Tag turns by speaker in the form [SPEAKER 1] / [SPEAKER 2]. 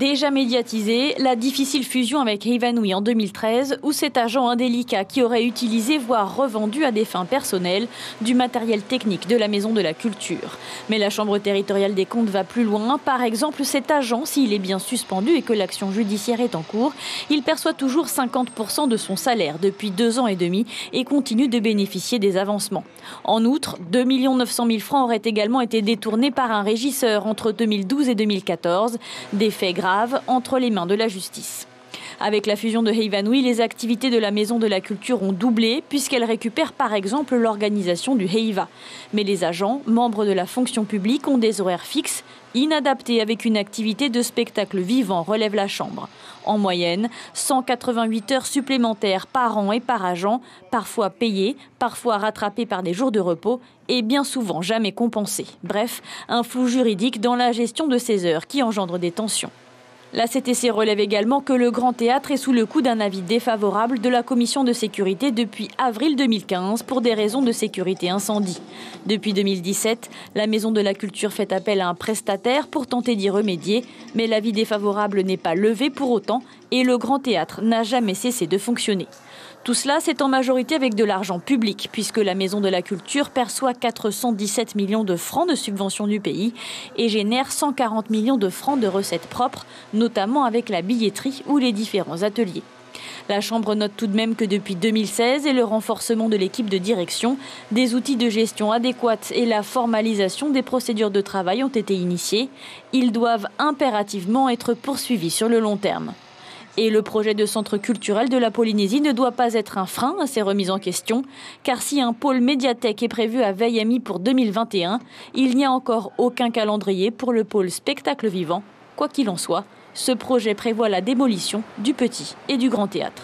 [SPEAKER 1] Déjà médiatisée, la difficile fusion avec Hevanui en 2013, où cet agent indélicat qui aurait utilisé, voire revendu à des fins personnelles, du matériel technique de la Maison de la Culture. Mais la Chambre territoriale des comptes va plus loin. Par exemple, cet agent, s'il est bien suspendu et que l'action judiciaire est en cours, il perçoit toujours 50% de son salaire depuis 2 ans et demi et continue de bénéficier des avancements. En outre, 2 900 000 francs auraient également été détournés par un régisseur entre 2012 et 2014. Des faits graves entre les mains de la justice. Avec la fusion de Hevanui, les activités de la Maison de la Culture ont doublé puisqu'elle récupère par exemple l'organisation du Heiva. Mais les agents, membres de la fonction publique, ont des horaires fixes, inadaptés avec une activité de spectacle vivant, relève la Chambre. En moyenne, 188 heures supplémentaires par an et par agent, parfois payées, parfois rattrapées par des jours de repos et bien souvent jamais compensées. Bref, un flou juridique dans la gestion de ces heures qui engendre des tensions. La CTC relève également que le Grand Théâtre est sous le coup d'un avis défavorable de la Commission de sécurité depuis avril 2015 pour des raisons de sécurité incendie. Depuis 2017, la Maison de la Culture fait appel à un prestataire pour tenter d'y remédier, mais l'avis défavorable n'est pas levé pour autant et le Grand Théâtre n'a jamais cessé de fonctionner. Tout cela, c'est en majorité avec de l'argent public, puisque la Maison de la Culture perçoit 417 millions de francs de subventions du pays et génère 140 millions de francs de recettes propres, notamment avec la billetterie ou les différents ateliers. La Chambre note tout de même que depuis 2016 et le renforcement de l'équipe de direction, des outils de gestion adéquats et la formalisation des procédures de travail ont été initiés. Ils doivent impérativement être poursuivis sur le long terme. Et le projet de centre culturel de la Polynésie ne doit pas être un frein à ces remises en question, car si un pôle médiathèque est prévu à Waiami pour 2021, il n'y a encore aucun calendrier pour le pôle spectacle vivant. Quoi qu'il en soit, ce projet prévoit la démolition du petit et du grand théâtre.